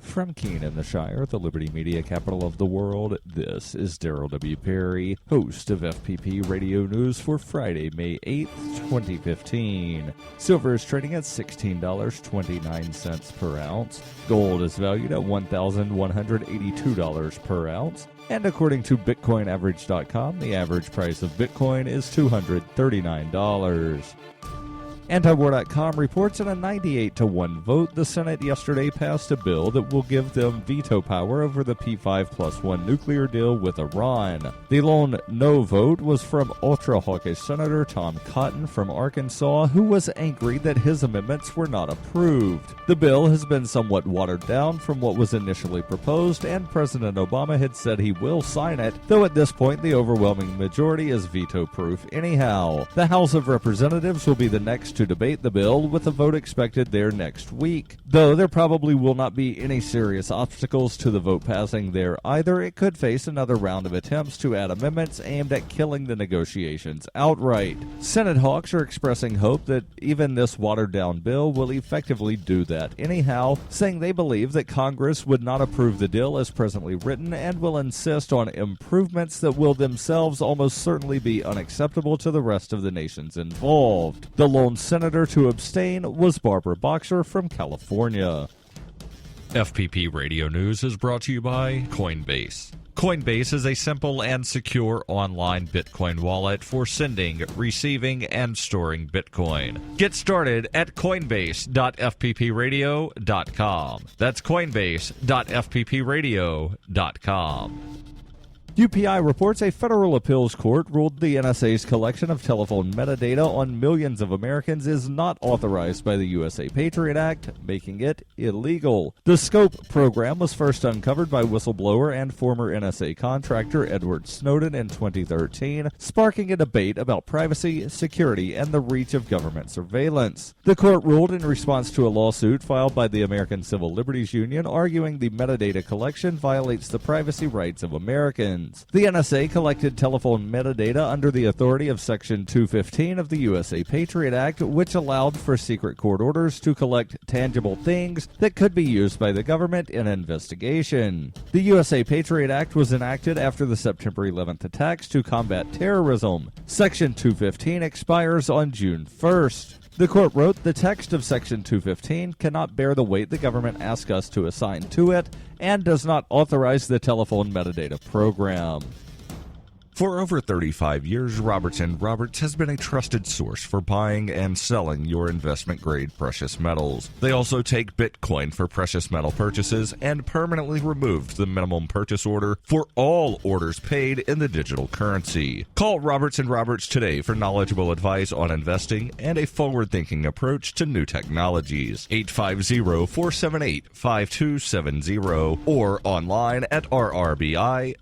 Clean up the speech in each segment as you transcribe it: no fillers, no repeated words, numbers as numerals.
From Keene in the Shire, the Liberty Media capital of the world, this is Daryl W. Perry, host of FPP Radio News for Friday, May 8th, 2015. Silver is trading at $16.29 per ounce. Gold is valued at $1,182 per ounce. And according to BitcoinAverage.com, the average price of Bitcoin is $239. Antiwar.com reports in a 98-1 vote, the Senate yesterday passed a bill that will give them veto power over the P5+1 nuclear deal with Iran. The lone no vote was from ultra-hawkish Senator Tom Cotton from Arkansas, who was angry that his amendments were not approved. The bill has been somewhat watered down from what was initially proposed, and President Obama had said he will sign it, though at this point the overwhelming majority is veto-proof anyhow. The House of Representatives will be the next to debate the bill, with a vote expected there next week. Though there probably will not be any serious obstacles to the vote passing there either, it could face another round of attempts to add amendments aimed at killing the negotiations outright. Senate hawks are expressing hope that even this watered-down bill will effectively do that anyhow, saying they believe that Congress would not approve the deal as presently written and will insist on improvements that will themselves almost certainly be unacceptable to the rest of the nations involved. The lone senator to abstain was Barbara Boxer from California. FPP Radio News is brought to you by Coinbase. Coinbase is a simple and secure online Bitcoin wallet for sending, receiving, and storing Bitcoin. Get started at coinbase.fppradio.com. That's coinbase.fppradio.com. UPI reports a federal appeals court ruled the NSA's collection of telephone metadata on millions of Americans is not authorized by the USA Patriot Act, making it illegal. The SCOPE program was first uncovered by whistleblower and former NSA contractor Edward Snowden in 2013, sparking a debate about privacy, security, and the reach of government surveillance. The court ruled in response to a lawsuit filed by the American Civil Liberties Union arguing the metadata collection violates the privacy rights of Americans. The NSA collected telephone metadata under the authority of Section 215 of the USA Patriot Act, which allowed for secret court orders to collect tangible things that could be used by the government in an investigation. The USA Patriot Act was enacted after the September 11th attacks to combat terrorism. Section 215 expires on June 1st. The court wrote, the text of Section 215 cannot bear the weight the government asks us to assign to it and does not authorize the telephone metadata program. For over 35 years, Robertson Roberts has been a trusted source for buying and selling your investment-grade precious metals. They also take Bitcoin for precious metal purchases and permanently removed the minimum purchase order for all orders paid in the digital currency. Call Robertson Roberts today for knowledgeable advice on investing and a forward-thinking approach to new technologies. 850-478-5270 or online at rrbi.co.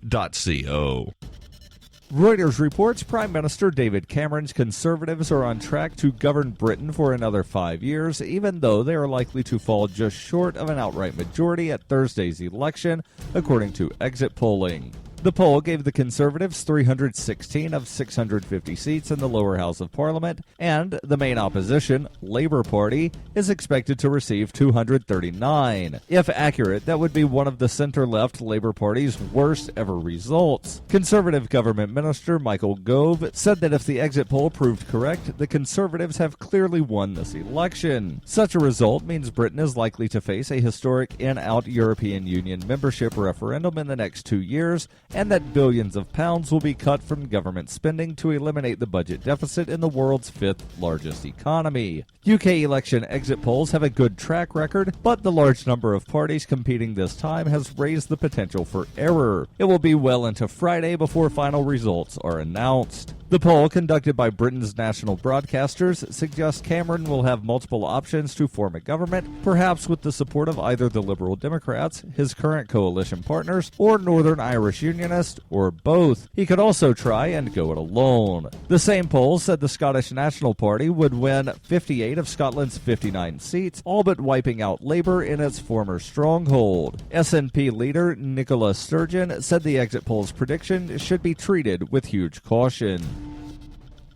Reuters reports Prime Minister David Cameron's Conservatives are on track to govern Britain for another 5 years, even though they are likely to fall just short of an outright majority at Thursday's election, according to exit polling. The poll gave the Conservatives 316 of 650 seats in the lower house of Parliament, and the main opposition, Labour Party, is expected to receive 239. If accurate, that would be one of the center-left Labour Party's worst ever results. Conservative Government Minister Michael Gove said that if the exit poll proved correct, the Conservatives have clearly won this election. Such a result means Britain is likely to face a historic in-out European Union membership referendum in the next 2 years, and that billions of pounds will be cut from government spending to eliminate the budget deficit in the world's fifth largest economy. UK election exit polls have a good track record, but the large number of parties competing this time has raised the potential for error. It will be well into Friday before final results are announced. The poll, conducted by Britain's national broadcasters, suggests Cameron will have multiple options to form a government, perhaps with the support of either the Liberal Democrats, his current coalition partners, or Northern Irish Unionists, or both. He could also try and go it alone. The same poll said the Scottish National Party would win 58 of Scotland's 59 seats, all but wiping out Labour in its former stronghold. SNP leader Nicola Sturgeon said the exit poll's prediction should be treated with huge caution.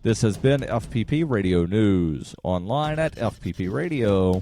This has been FPP Radio News, online at fppradio.com.